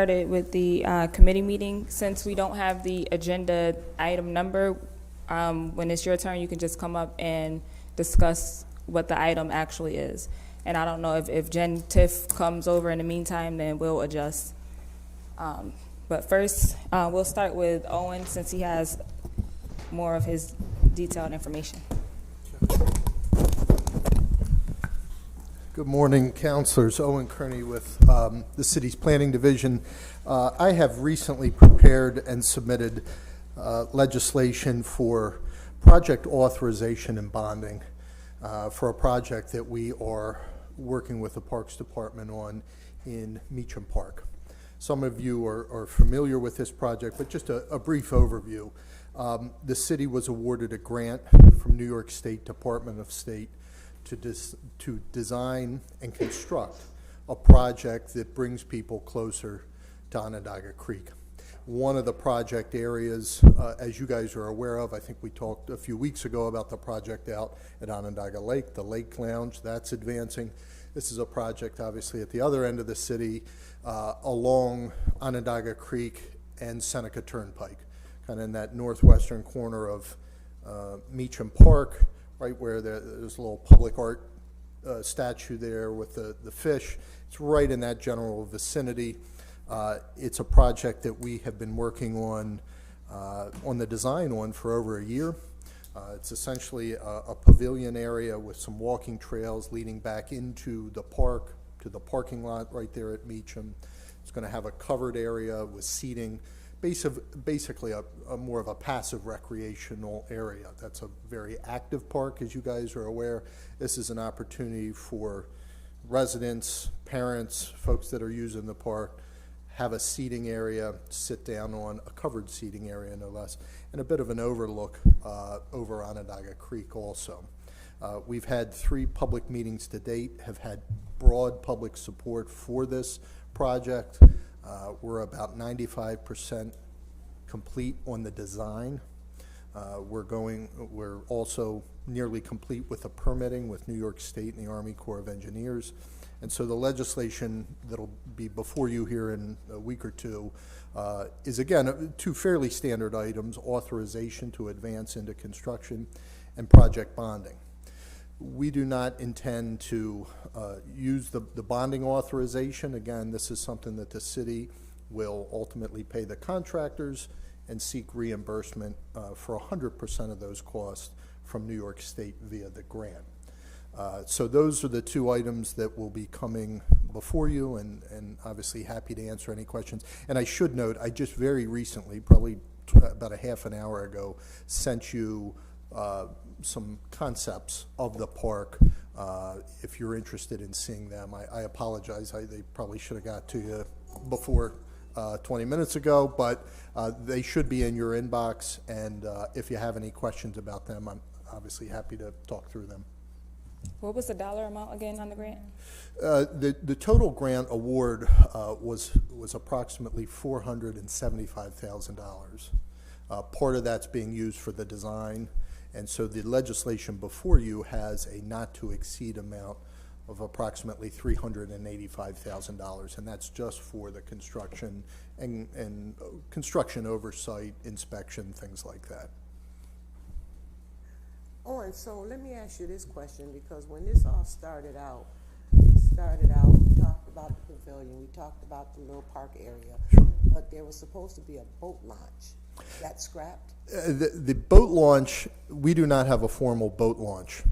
started with the committee meeting. Since we don't have the agenda item number, when it's your turn, you can just come up and discuss what the item actually is. And I don't know if Jen Tiff comes over in the meantime, then we'll adjust. But first, we'll start with Owen since he has more of his detailed information. Good morning, councilors. Owen Kearney with the city's planning division. I have recently prepared and submitted legislation for project authorization and bonding for a project that we are working with the Parks Department on in Meacham Park. Some of you are familiar with this project, but just a brief overview. The city was awarded a grant from New York State Department of State to design and construct a project that brings people closer to Onondaga Creek. One of the project areas, as you guys are aware of, I think we talked a few weeks ago about the project out at Onondaga Lake, the Lake Lounge, that's advancing. This is a project obviously at the other end of the city along Onondaga Creek and Seneca Turnpike, kind of in that northwestern corner of Meacham Park, right where there's a little public art statue there with the fish. It's right in that general vicinity. It's a project that we have been working on the design on for over a year. It's essentially a pavilion area with some walking trails leading back into the park, to the parking lot right there at Meacham. It's going to have a covered area with seating, basically a more of a passive recreational area. That's a very active park, as you guys are aware. This is an opportunity for residents, parents, folks that are using the park, have a seating area, sit down on a covered seating area, no less, and a bit of an overlook over Onondaga Creek also. We've had 3 public meetings to date, have had broad public support for this project. We're about 95% complete on the design. We're also nearly complete with the permitting with New York State and the Army Corps of Engineers. And so the legislation that'll be before you here in a week or two is, again, 2 fairly standard items: authorization to advance into construction and project bonding. We do not intend to use the bonding authorization. Again, this is something that the city will ultimately pay the contractors and seek reimbursement for 100% of those costs from New York State via the grant. So those are the 2 items that will be coming before you, and obviously happy to answer any questions. And I should note, I just very recently, probably about a half an hour ago, sent you some concepts of the park. If you're interested in seeing them, I apologize. They probably should have got to you before 20 minutes ago, but they should be in your inbox. And if you have any questions about them, I'm obviously happy to talk through them. What was the dollar amount again on the grant? The total grant award was approximately $475,000. Part of that's being used for the design, and so the legislation before you has a not to exceed amount of approximately $385,000, and that's just for the construction and construction oversight, inspection, things like that. Oh, and so let me ask you this question, because when this all started out, we talked about the pavilion, we talked about the little park area, Sure. But there was supposed to be a boat launch. That scrapped? The boat launch, we do not have a formal boat launch.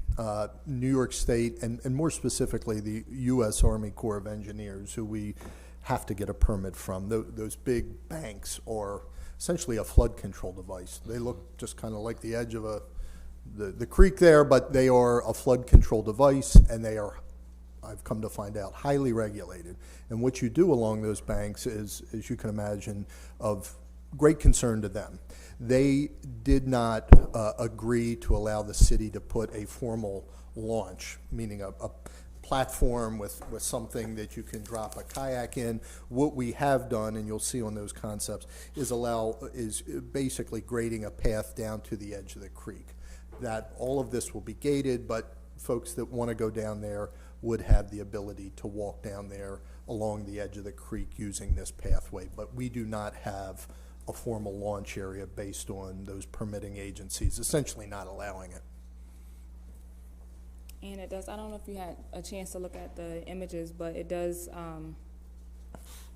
New York State, and more specifically the U.S. Army Corps of Engineers, who we have to get a permit from, those big banks are essentially a flood control device. They look just kind of like the edge of the creek there, but they are a flood control device, and they are, I've come to find out, highly regulated. And what you do along those banks is, as you can imagine, of great concern to them. They did not agree to allow the city to put a formal launch, meaning a platform with something that you can drop a kayak in. What we have done, and you'll see on those concepts, is basically grading a path down to the edge of the creek. That all of this will be gated, but folks that want to go down there would have the ability to walk down there along the edge of the creek using this pathway. But we do not have a formal launch area based on those permitting agencies essentially not allowing it. And it does, I don't know if you had a chance to look at the images, but it does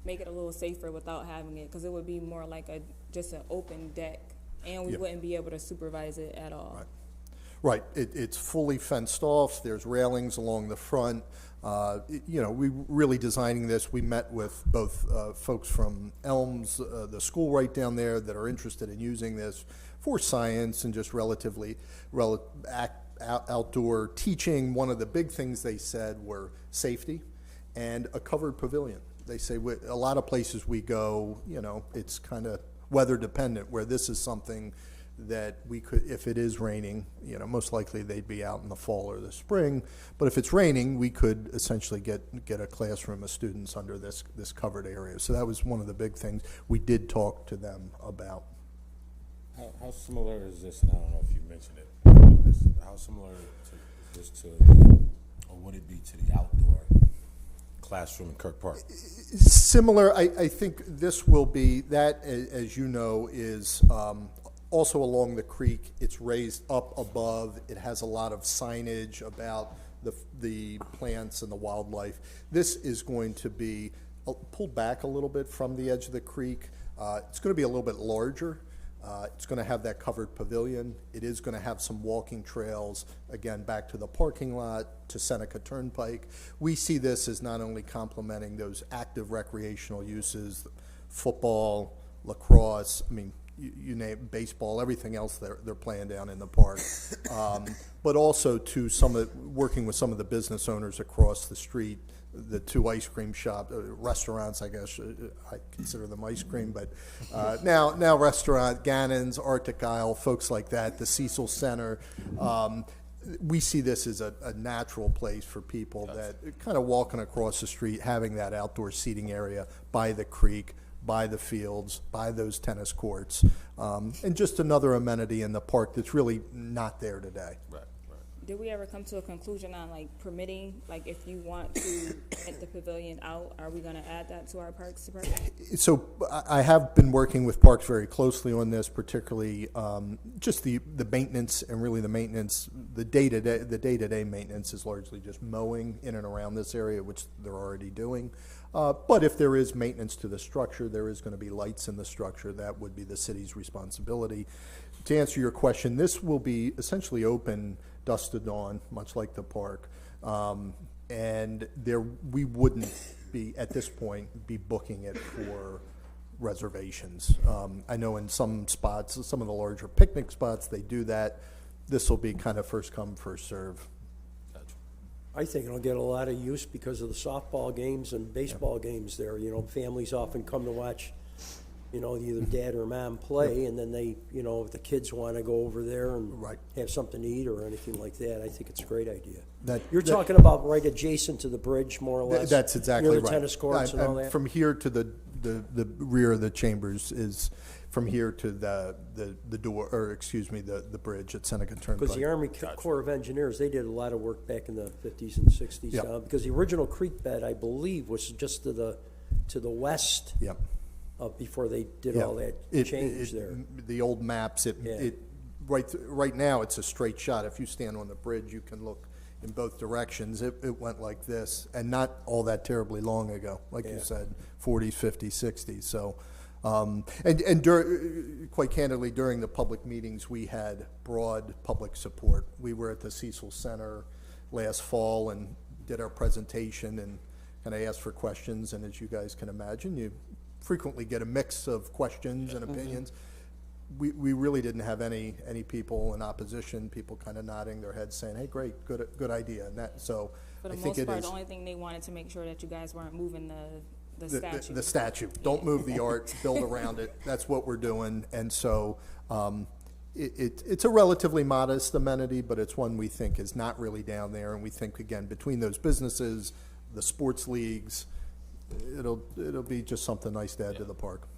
make it a little safer without having it, because it would be more like just an open deck, and we Yep. wouldn't be able to supervise it at all. Right. Right, it's fully fenced off, there's railings along the front. You know, we really designing this, we met with both folks from Elms, the school right down there, that are interested in using this for science and just relatively outdoor teaching. One of the big things they said were safety and a covered pavilion. They say a lot of places we go, you know, it's kind of weather dependent, where this is something that we could, if it is raining, you know, most likely they'd be out in the fall or the spring, but if it's raining, we could essentially get a classroom of students under this covered area. So that was one of the big things we did talk to them about. How similar is this, and I don't know if you mentioned it, how similar is this to, or would it be to the outdoor classroom in Kirk Park? Similar, I think this will be, that, as you know, is also along the creek. It's raised up above. It has a lot of signage about the plants and the wildlife. This is going to be pulled back a little bit from the edge of the creek. It's going to be a little bit larger. It's going to have that covered pavilion. It is going to have some walking trails, again, back to the parking lot, to Seneca Turnpike. We see this as not only complementing those active recreational uses, football, lacrosse, I mean, you name baseball, everything else they're playing down in the park, but also to working with some of the business owners across the street, the two ice cream restaurants, I guess I consider them ice cream, but now restaurant, Gannon's, Arctic Isle, folks like that, the Cecil Center. We see this as a natural place for people that kind of walking across the street, having that outdoor seating area by the creek, by the fields, by those tennis courts, and just another amenity in the park that's really not there today. Right. Did we ever come to a conclusion on like permitting, like if you want to rent the pavilion out, are we gonna add that to our parks department? So I have been working with Parks very closely on this, particularly just the maintenance, and really the day-to-day maintenance is largely just mowing in and around this area, which they're already doing. But if there is maintenance to the structure, there is going to be lights in the structure. That would be the city's responsibility. To answer your question, this will be essentially open dusk to dawn, much like the park. And we wouldn't be, at this point, be booking it for reservations. I know in some spots, some of the larger picnic spots, they do that. This will be kind of first come, first serve. I think it'll get a lot of use because of the softball games and baseball games there. You know, families often come to watch, you know, either dad or mom play, and then they, you know, if the kids want to go over there and have something to eat or anything like that, I think it's a great idea. You're talking about right adjacent to the bridge, more or less? That's exactly near right. the tennis courts and all that? From here to the rear of the chambers is from here to the door, or excuse me, the bridge at Seneca Turnpike. Because the Army Corps of Engineers, they did a lot of work back in the 50s and 60s. Yep. Because the original creek bed, I believe, was just to the west. Yep. Before they did all that change there. The old maps, right now it's a straight shot. If you stand on the bridge, you can look in both directions. It went like this, and not all that terribly long ago, like you said, 40s, 50s, 60s. So, quite candidly, during the public meetings, we had broad public support. We were at the Cecil Center last fall and did our presentation and kind of asked for questions. And as you guys can imagine, you frequently get a mix of questions and opinions. We really didn't have any people in opposition, people kind of nodding their heads saying, hey, great, good idea. And that, so For the I think most part, it is the only thing they wanted to make sure that you guys weren't moving the statue. the statue. Don't move the art, build around it. That's what we're doing. And so it's a relatively modest amenity, but it's one we think is not really down there. And we think, again, between those businesses, the sports leagues, it'll be just something nice to add to the park.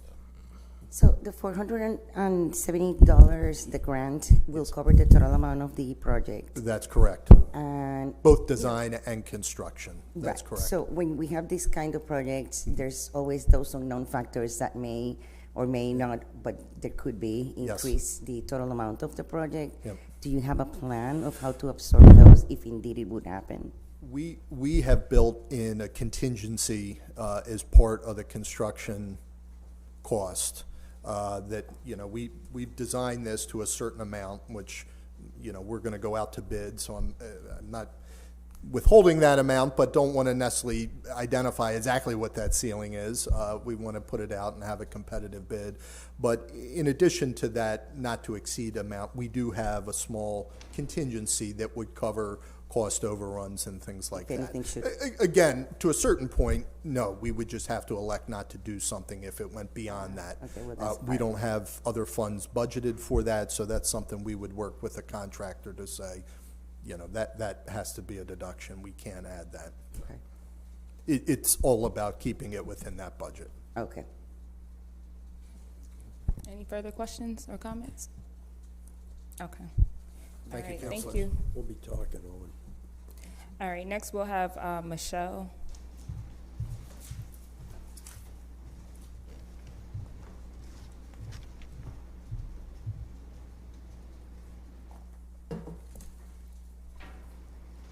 So the $470, the grant will cover the total amount of the project. That's correct. And Both design and construction, that's right. correct. So when we have these kind of projects, there's always those unknown factors that may or may not, but there could be, Yes. increase the total amount of the project. Yep. Do you have a plan of how to absorb those if indeed it would happen? We have built in a contingency as part of the construction cost, that, we've designed this to a certain amount, which, we're gonna go out to bid, so I'm not withholding that amount, but don't want to necessarily identify exactly what that ceiling is. We want to put it out and have a competitive bid. But in addition to that not to exceed amount, we do have a small contingency that would cover cost overruns and things like If that. anything should- Again, to a certain point, no, we would just have to elect not to do something if it went beyond that. Okay, well, that's We fine. don't have other funds budgeted for that, so that's something we would work with the contractor to say, that has to be a deduction. We can't add that. Okay. It's all about keeping it within that budget. Okay. Any further questions or comments? Okay. Thank you, All right, Counselor. thank you. We'll be talking, Owen. All right, next we'll have Michelle.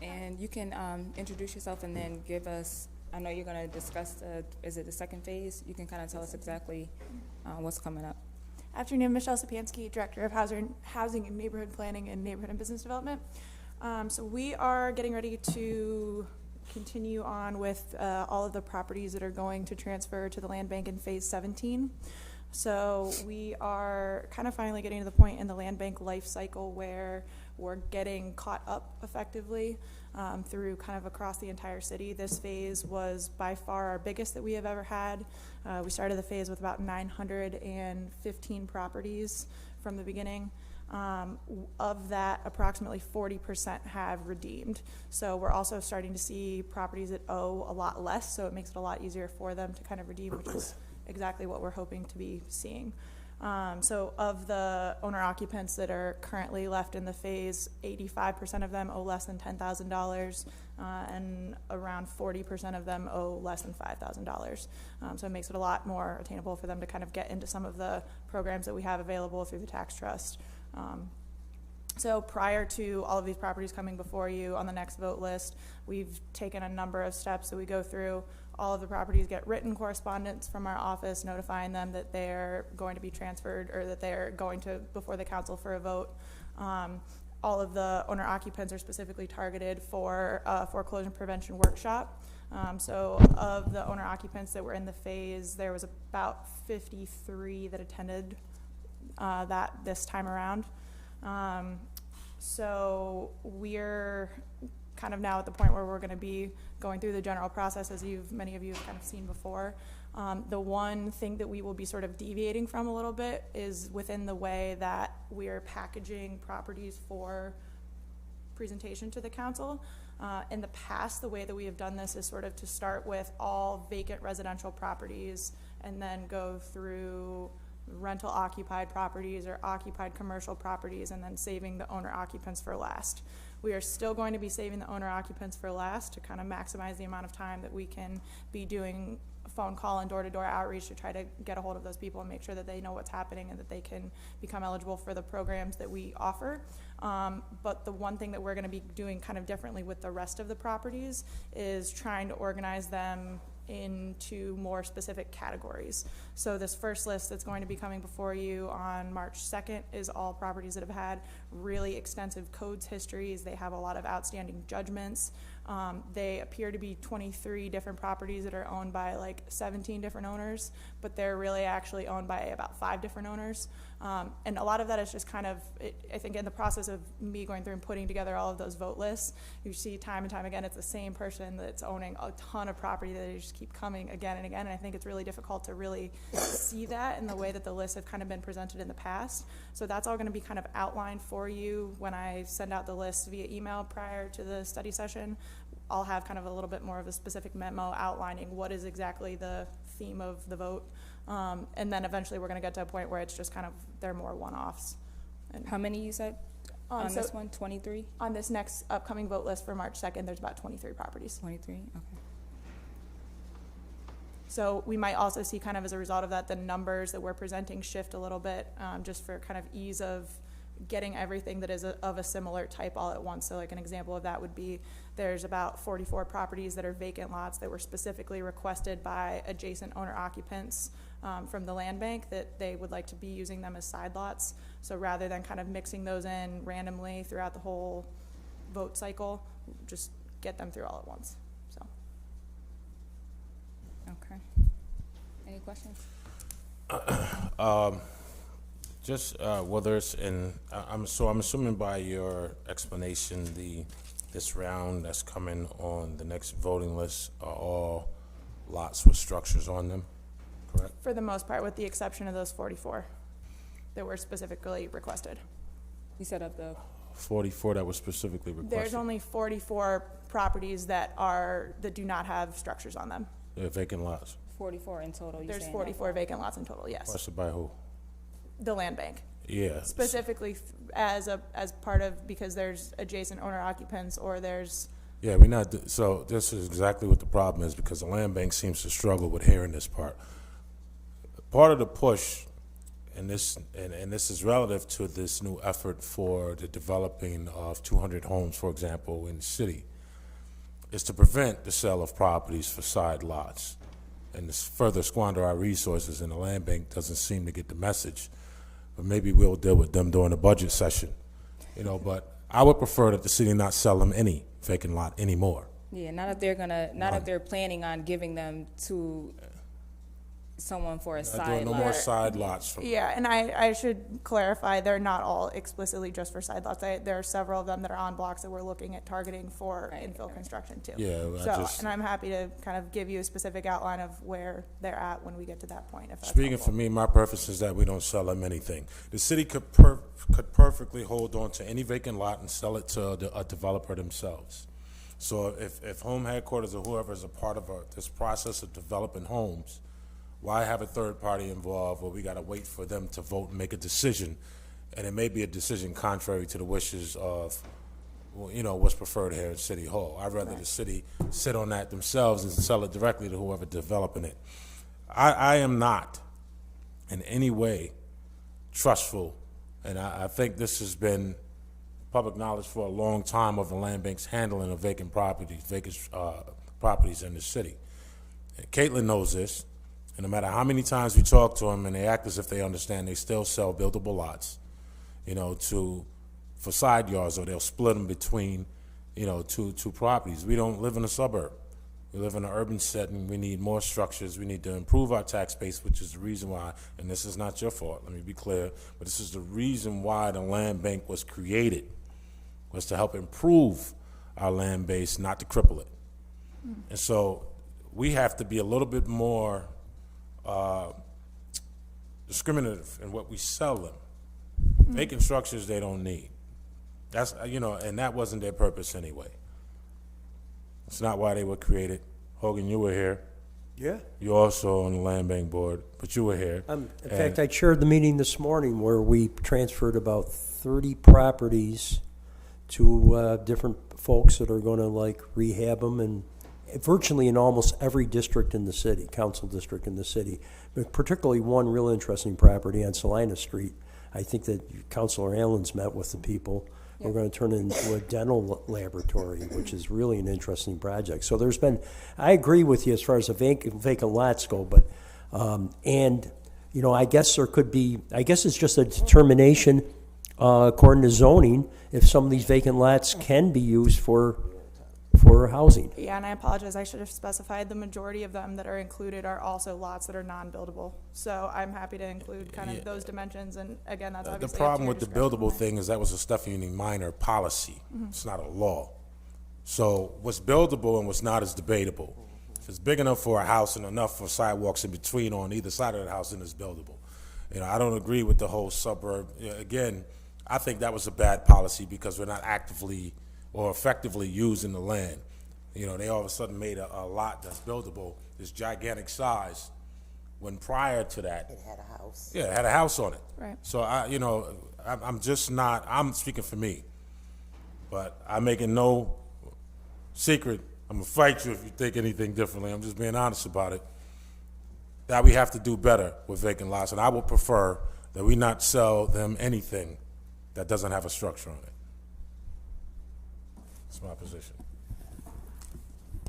And you can introduce yourself and then give us, I know you're going to discuss, is it the second phase? You can kind of tell us exactly what's coming up. Afternoon, Michelle Sapansky, Director of Housing and Neighborhood Planning and Neighborhood and Business Development. So we are getting ready to continue on with all of the properties that are going to transfer to the land bank in phase 17. So we are kind of finally getting to the point in the land bank life cycle where we're getting caught up effectively through kind of across the entire city. This phase was by far our biggest that we have ever had. We started the phase with about 915 properties from the beginning. Of that, approximately 40% have redeemed. So we're also starting to see properties that owe a lot less, so it makes it a lot easier for them to kind of redeem, which is exactly what we're hoping to be seeing. So of the owner occupants that are currently left in the phase, 85% of them owe less than $10,000, and around 40% of them owe less than $5,000. So it makes it a lot more attainable for them to kind of get into some of the programs that we have available through the tax trust. So prior to all of these properties coming before you on the next vote list, we've taken a number of steps that we go through. All of the properties get written correspondence from our office notifying them that they're going to be transferred or that they're going to before the council for a vote. All of the owner occupants are specifically targeted for a foreclosure prevention workshop. So of the owner occupants that were in the phase, there was about 53 that attended that this time around. So we're kind of now at the point where we're going to be going through the general process, as many of you have kind of seen before. The one thing that we will be sort of deviating from a little bit is within the way that we are packaging properties for presentation to the council. In the past, the way that we have done this is sort of to start with all vacant residential properties and then go through rental occupied properties or occupied commercial properties and then saving the owner occupants for last. We are still going to be saving the owner occupants for last to kind of maximize the amount of time that we can be doing phone call and door-to-door outreach to try to get a hold of those people and make sure that they know what's happening and that they can become eligible for the programs that we offer. But the one thing that we're going to be doing kind of differently with the rest of the properties is trying to organize them into more specific categories. So this first list that's going to be coming before you on March 2nd is all properties that have had really extensive codes histories. They have a lot of outstanding judgments. They appear to be 23 different properties that are owned by like 17 different owners, but they're really actually owned by about 5 different owners. And a lot of that is just kind of, I think in the process of me going through and putting together all of those vote lists, you see time and time again, it's the same person that's owning a ton of property that they just keep coming again and again. And I think it's really difficult to really see that in the way that the lists have kind of been presented in the past. So that's all going to be kind of outlined for you when I send out the list via email prior to the study session. I'll have kind of a little bit more of a specific memo outlining what is exactly the theme of the vote. And then eventually we're going to get to a point where it's just kind of, they're more one-offs. And How many you said? On So this one, 23? on this next upcoming vote list for March 2nd, there's about 23 properties. 23, okay. So we might also see kind of as a result of that, the numbers that we're presenting shift a little bit, just for kind of ease of getting everything that is of a similar type all at once. So like an example of that would be, there's about 44 properties that are vacant lots that were specifically requested by adjacent owner occupants from the land bank that they would like to be using them as side lots. So rather than kind of mixing those in randomly throughout the whole vote cycle, just get them through all at once, so. Okay. Any questions? Just whether it's in, I'm assuming by your explanation, this round that's coming on the next voting list are all lots with structures on them, correct? For the most part, with the exception of those 44 that were specifically requested. You said of the, 44 that was specifically requested. There's only 44 properties that do not have structures on them. They're vacant lots. 44 in total, you're There's saying? 44 vacant lots in total, yes. Requested by who? The land bank, Yeah. specifically as part of, because there's adjacent owner occupants or there's, Yeah, we're not, so this is exactly what the problem is, because the land bank seems to struggle with hearing this part. Part of the push, and this is relative to this new effort for the developing of 200 homes, for example, in the city, is to prevent the sale of properties for side lots and to further squander our resources, and the land bank doesn't seem to get the message. But maybe we'll deal with them during the budget session, but I would prefer that the city not sell them any vacant lot anymore. Yeah, not if they're planning on giving them to someone for a Not side doing no more lot. side lots. yeah, and I should clarify, they're not all explicitly just for side lots. There are several of them that are on blocks that we're looking at targeting for infill construction too. Yeah, And I'm happy to kind of give you a specific outline of where they're at when we get to that point, if that's Speaking helpful. for me, my preference is that we don't sell them anything. The city could perfectly hold on to any vacant lot and sell it to a developer themselves. So if home headquarters or whoever is a part of this process of developing homes, why have a third party involved where we got to wait for them to vote and make a decision? And it may be a decision contrary to the wishes of, what's preferred here at City Hall. I'd rather the city sit on that themselves and sell it directly to whoever developing it. I am not in any way trustful, and I think this has been public knowledge for a long time of the land bank's handling of vacant properties in the city. And Caitlin knows this. And no matter how many times we talk to them and they act as if they understand, they still sell buildable lots, for side yards, or they'll split them between, two properties. We don't live in a suburb. We live in an urban setting. We need more structures. We need to improve our tax base, which is the reason why, and this is not your fault, let me be clear, but this is the reason why the land bank was created, was to help improve our land base, not to cripple it. And so we have to be a little bit more discriminative in what we sell them. Vacant structures they don't need. That's, and that wasn't their purpose anyway. It's not why they were created. Hogan, you were here. Yeah. You're also on the land bank board, but you were here. In fact, I chaired the meeting this morning where we transferred about 30 properties to different folks that are going to rehab them, and virtually in almost every district in the city, council district in the city, but particularly one real interesting property on Salina Street. I think that Councilor Allen's met with the people. We're going to turn it into a dental laboratory, which is really an interesting project. So I agree with you as far as the vacant lots go, but, I guess it's just a determination, according to zoning, if some of these vacant lots can be used for housing. Yeah, and I apologize, I should have specified the majority of them that are included are also lots that are non-buildable. So I'm happy to include kind of those dimensions, and again, that's obviously The up to problem your with the discretion. buildable thing is that was a Stephanie Minor policy. It's not a law. So what's buildable and what's not is debatable. If it's big enough for a house and enough for sidewalks in between on either side of the house, then it's buildable. I don't agree with the whole suburb. Again, I think that was a bad policy because we're not actively or effectively using the land. They all of a sudden made a lot that's buildable, this gigantic size, when prior to that, It had a house. yeah, it had a house on it. Right. So I'm just not, I'm speaking for me, but I'm making no secret. I'm gonna fight you if you think anything differently. I'm just being honest about it. That we have to do better with vacant lots, and I would prefer that we not sell them anything that doesn't have a structure on it. That's my position.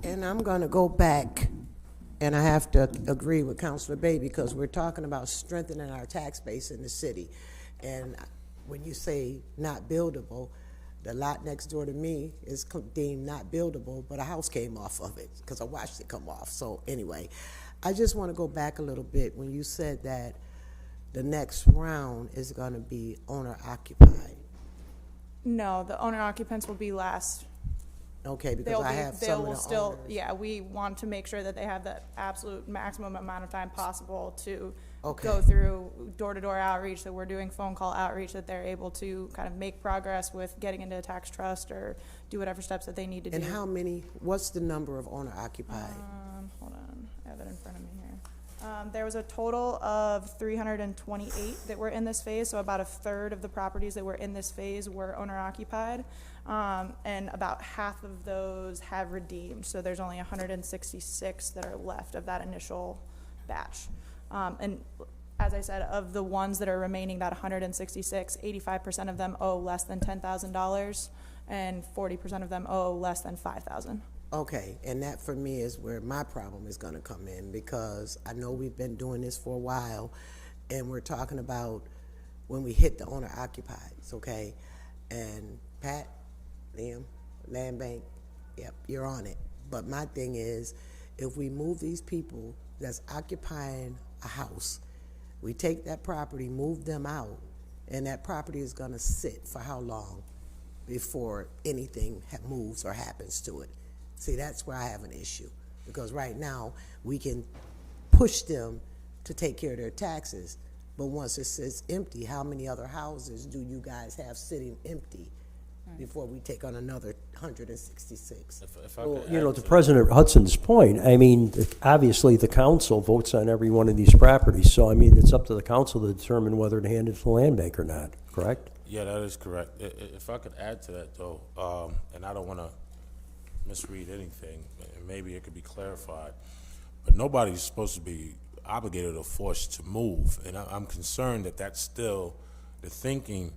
And I'm going to go back, and I have to agree with Councilor Bay, because we're talking about strengthening our tax base in the city. And when you say not buildable, the lot next door to me is deemed not buildable, but a house came off of it, because I watched it come off. So anyway, I just want to go back a little bit when you said that the next round is going to be owner occupied. No, the owner occupants will be last. Okay, because They'll I be, have they some will of the still, owners. yeah, we want to make sure that they have the absolute maximum amount of time possible to Okay. go through door-to-door outreach, that we're doing phone call outreach, that they're able to kind of make progress with getting into a tax trust or do whatever steps that they need to do. And how many, what's the number of owner occupied? Hold on, I have it in front of me here. There was a total of 328 that were in this phase, so about a third of the properties that were in this phase were owner occupied. And about half of those have redeemed, so there's only 166 that are left of that initial batch. And as I said, of the ones that are remaining, that 166, 85% of them owe less than $10,000, and 40% of them owe less than $5,000. Okay, and that for me is where my problem is gonna come in, because I know we've been doing this for a while, and we're talking about when we hit the owner occupieds, okay? And Pat, Liam, Land Bank, yep, you're on it. But my thing is, if we move these people that's occupying a house, we take that property, move them out, and that property is gonna sit for how long before anything moves or happens to it? See, that's where I have an issue, because right now, we can push them to take care of their taxes, but once it sits empty, how many other houses do you guys have sitting empty before we take on another 166? If I Well, could you know, add to that. President Hudson's point, I mean, obviously, the council votes on every one of these properties, so, I mean, it's up to the council to determine whether to hand it to the land bank or not, correct? Yeah, that is correct. If I could add to that, though, and I don't want to misread anything, and maybe it could be clarified, but nobody's supposed to be obligated or forced to move, and I'm concerned that that's still the thinking,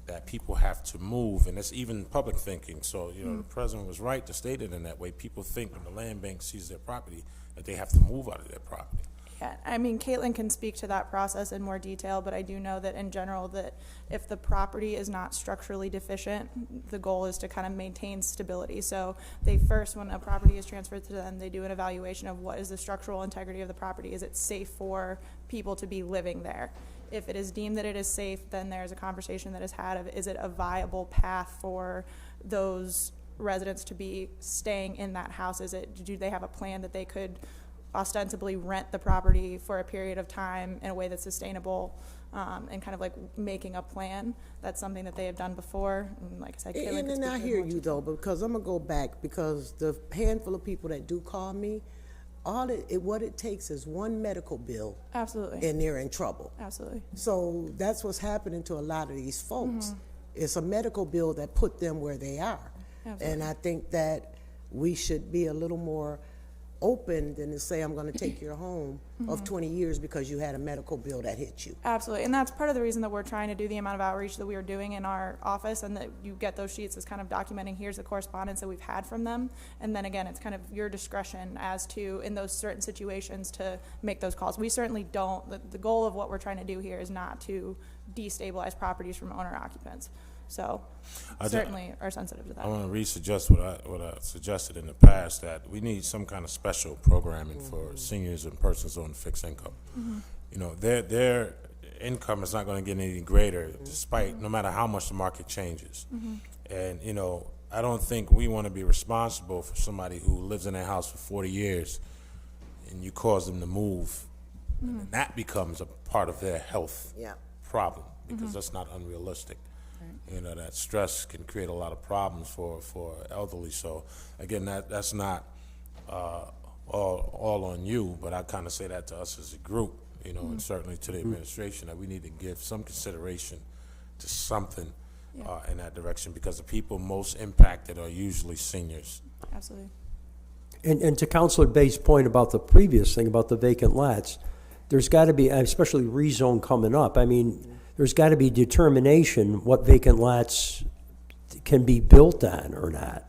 that people have to move, and it's even public thinking. So, you know, the president was right to state it in that way. People think when the land bank sees their property that they have to move out of their property. Yeah, I mean, Caitlin can speak to that process in more detail, but I do know that in general, that if the property is not structurally deficient, the goal is to kind of maintain stability. So they first, when a property is transferred to them, they do an evaluation of what is the structural integrity of the property. Is it safe for people to be living there? If it is deemed that it is safe, then there's a conversation that is had of, is it a viable path for those residents to be staying in that house? Do they have a plan that they could ostensibly rent the property for a period of time in a way that's sustainable, and kind of like making a plan? That's something that they have done before. And like I said, Caitlin And could then speak I to it hear more you though, because I'm gonna go back, because the handful of people that do call me, what it takes is one medical bill Absolutely. and they're in trouble. Absolutely. So that's what's happening to a lot of these folks. Mm-hmm. It's a medical bill that put them where they are. Absolutely. And I think that we should be a little more open than to say, I'm gonna take your home of 20 years because you had a medical bill that hit you. Absolutely, and that's part of the reason that we're trying to do the amount of outreach that we are doing in our office, and that you get those sheets is kind of documenting, here's the correspondence that we've had from them, and then again, it's kind of your discretion as to, in those certain situations, to make those calls. We certainly don't, the goal of what we're trying to do here is not to destabilize properties from owner occupants. So certainly are sensitive to that. I want to re-suggest what I suggested in the past, that we need some kind of special programming for seniors and persons on fixed income. You know, their income is not going to get any greater, despite no matter how much the market changes. And you know, I don't think we want to be responsible for somebody who lives in their house for 40 years, and you cause them to move, and that becomes a part of their health Yeah. problem, because that's not unrealistic. You know, that stress can create a lot of problems for elderly. So again, that's not all on you, but I kind of say that to us as a group, you know, and certainly to the administration, that we need to give some consideration to something in that direction, because the people most impacted are usually seniors. Absolutely. And to Councilor Bay's point about the previous thing, about the vacant lots, there's got to be, especially rezone coming up, I mean, there's got to be determination what vacant lots can be built on or not.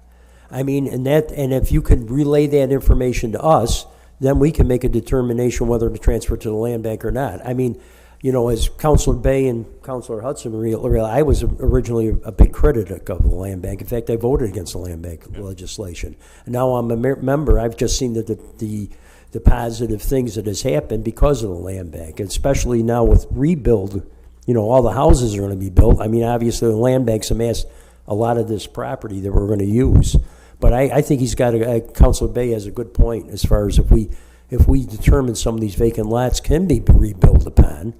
I mean, and if you could relay that information to us, then we can make a determination whether to transfer to the land bank or not. I mean, you know, as Councilor Bay and Councilor Hudson realized, I was originally a big critic of the land bank. In fact, I voted against the land bank legislation. And now I'm a member. I've just seen the positive things that has happened because of the land bank, and especially now with rebuild. You know, all the houses are going to be built. I mean, obviously, the land bank's amassed a lot of this property that we're going to use. But I think he's got Councilor Bay has a good point as far as if we determine some of these vacant lots can be rebuilt upon,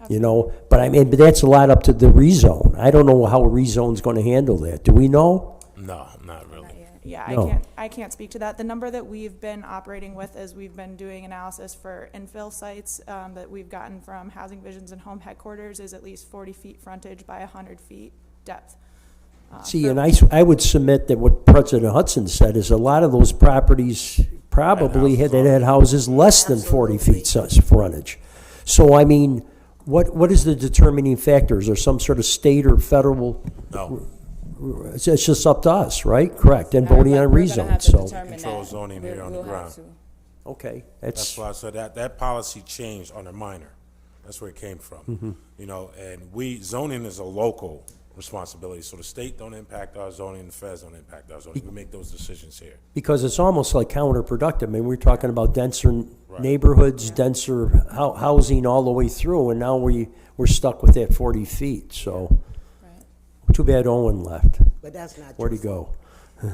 you know. But I mean, but that's a lot up to the rezone. I don't know how a rezone's going to handle that. Do we know? No, not really. Yeah, No. I can't speak to that. The number that we've been operating with as we've been doing analysis for infill sites that we've gotten from Housing Visions and Home Headquarters is at least 40 feet frontage by 100 feet depth. See, and I would submit that what President Hudson said is a lot of those properties probably had houses less than 40 feet frontage. So, I mean, what is the determining factors? Or some sort of state or federal? No. It's just up to us, right? Correct. And voting on We're gonna have rezone, to so. determine Control that. zoning here on the We'll have ground. to. Okay, That's why I said that policy changed on a minor. That's where it came from. You know, and zoning is a local responsibility, so the state don't impact our zoning, the feds don't impact our zoning. We make those decisions here. because it's almost like counterproductive. I mean, we're talking about denser neighborhoods, denser housing all the way through, and now we're stuck with that 40 feet, so. Too bad Owen left. But that's not Where'd he your go?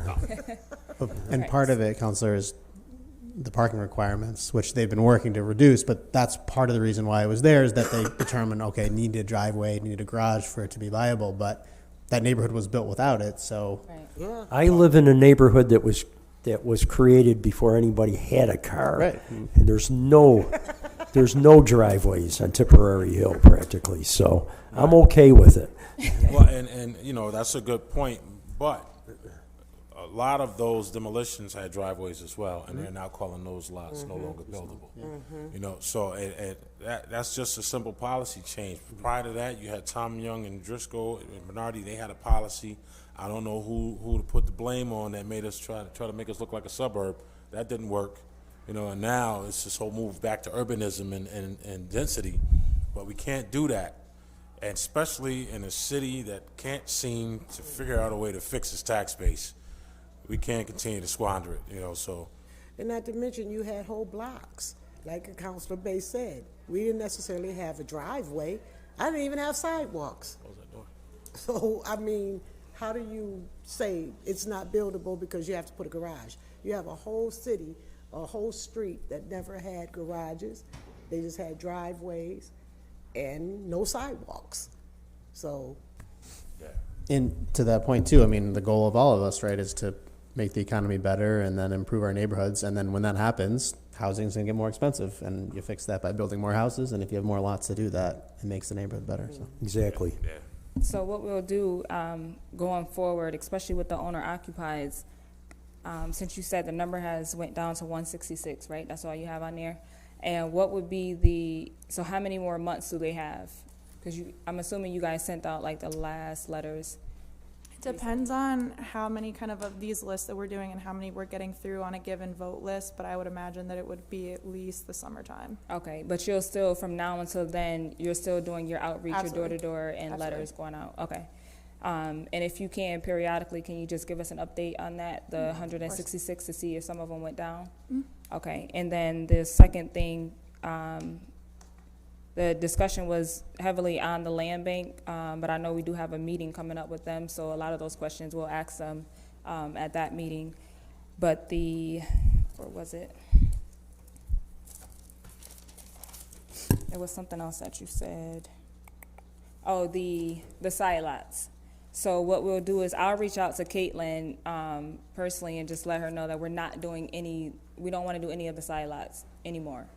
And part of it, Counselor, is the parking requirements, which they've been working to reduce, but that's part of the reason why it was there, is that they determined, okay, need a driveway, need a garage for it to be viable, but that neighborhood was built without it, so. Yeah. I live in a neighborhood that was created before anybody had a car. Right. And there's no driveways on Tipperary Hill practically, so I'm okay with it. Well, and you know, that's a good point, but a lot of those demolitions had driveways as well, and they're now calling those lots no longer buildable. You know, so that's just a simple policy change. Prior to that, you had Tom Young and Driscoll and Bernardi. They had a policy. I don't know who to put the blame on that made us try to make us look like a suburb. That didn't work. You know, and now it's this whole move back to urbanism and density, but we can't do that. And especially in a city that can't seem to figure out a way to fix its tax base, we can't continue to squander it, you know, so. And not to mention, you had whole blocks, like Councilor Bay said. We didn't necessarily have a driveway. I didn't even have sidewalks. Close that door. So, I mean, how do you say it's not buildable because you have to put a garage? You have a whole city, a whole street that never had garages. They just had driveways and no sidewalks. So, And to that point too, I mean, the goal of all of us, right, is to make the economy better and then improve our neighborhoods. And then when that happens, housing's gonna get more expensive, and you fix that by building more houses. And if you have more lots to do that, it makes the neighborhood better, so. Exactly. Yeah. So what we'll do going forward, especially with the owner occupies, since you said the number has went down to 166, right? That's all you have on there. And what would be so how many more months do they have? Because I'm assuming you guys sent out like the last letters. It depends on how many kind of these lists that we're doing and how many we're getting through on a given vote list, but I would imagine that it would be at least the summertime. Okay, but you'll still, from now until then, you're still doing your outreach, Absolutely. your door-to-door, and Absolutely. letters going out. Okay. And if you can, periodically, can you just give us an update on that, the 166, to see if some of them went down? Okay, and then the second thing, the discussion was heavily on the land bank, but I know we do have a meeting coming up with them, so a lot of those questions we'll ask them at that meeting. But where was it? There was something else that you said. Oh, the side lots. So what we'll do is I'll reach out to Caitlin personally and just let her know that we don't want to do any of the side lots anymore.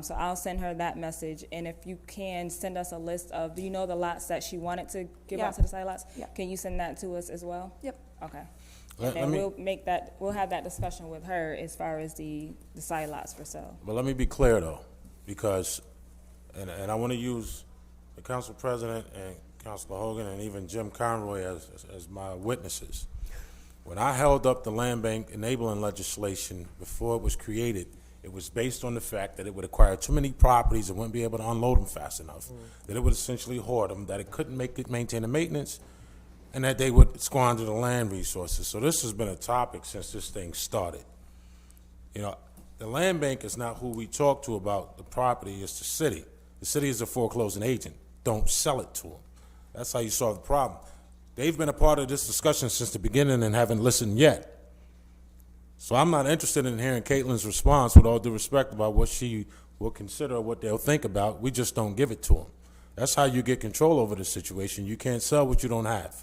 So I'll send her that message, and if you can send us a list of, do you know the lots that she wanted to give Yeah. out to the side lots? Yeah. Can you send that to us as well? Yep. Okay. Let And then me- we'll have that discussion with her as far as the side lots for sale. But let me be clear though, because, and I want to use the council president and Councilor Hogan and even Jim Conroy as my witnesses. When I held up the land bank enabling legislation before it was created, it was based on the fact that it would acquire too many properties and wouldn't be able to unload them fast enough, that it would essentially hoard them, that it couldn't maintain the maintenance, and that they would squander the land resources. So this has been a topic since this thing started. You know, the land bank is not who we talk to about the property, it's the city. The city is a foreclosing agent. Don't sell it to them. That's how you solve the problem. They've been a part of this discussion since the beginning and haven't listened yet. So I'm not interested in hearing Caitlin's response, with all due respect, about what she will consider or what they'll think about. We just don't give it to them. That's how you get control over the situation. You can't sell what you don't have.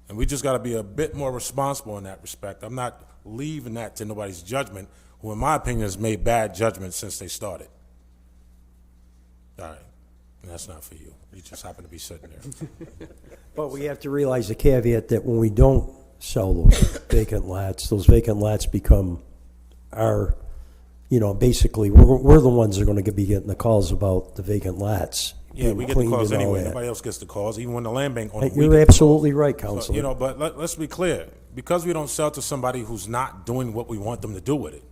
And we just got to be a bit more responsible in that respect. I'm not leaving that to nobody's judgment, who in my opinion has made bad judgments since they started. All right. And that's not for you. You just happen to be sitting there. But we have to realize the caveat that when we don't sell those vacant lots become our, basically, we're the ones that are going to be getting the calls about the vacant lots. Yeah, we being get the cleaned calls and all anyway. that. Nobody else gets the calls, even when the land bank owner. You're absolutely right, Counselor. So, but let's be clear. Because we don't sell to somebody who's not doing what we want them to do with it,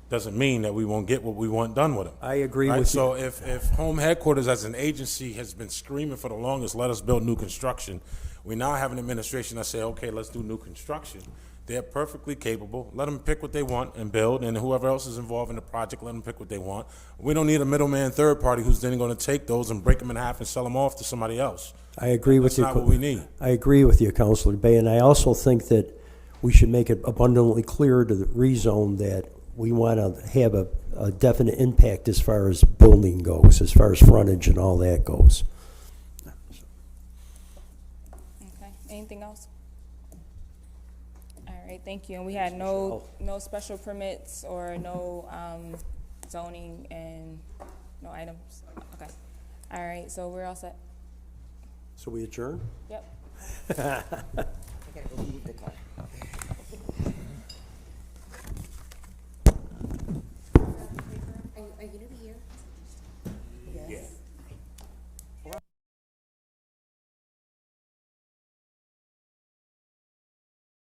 doesn't mean that we won't get what we want done with them. I agree Right? with So you. if home headquarters as an agency has been screaming for the longest, let us build new construction, we now have an administration that say, okay, let's do new construction. They're perfectly capable. Let them pick what they want and build, and whoever else is involved in the project, let them pick what they want. We don't need a middleman third party who's then going to take those and break them in half and sell them off to somebody else. I agree with That's you. not what we need. I agree with you, Counselor Bay, and I also think that we should make it abundantly clear to the rezone that we want to have a definite impact as far as building goes, as far as frontage and all that goes. Okay, anything else? All right, thank you. And we had no special permits or no zoning and no items. Okay. All right, so we're all set. So we adjourn? Yep. I gotta go leave the car.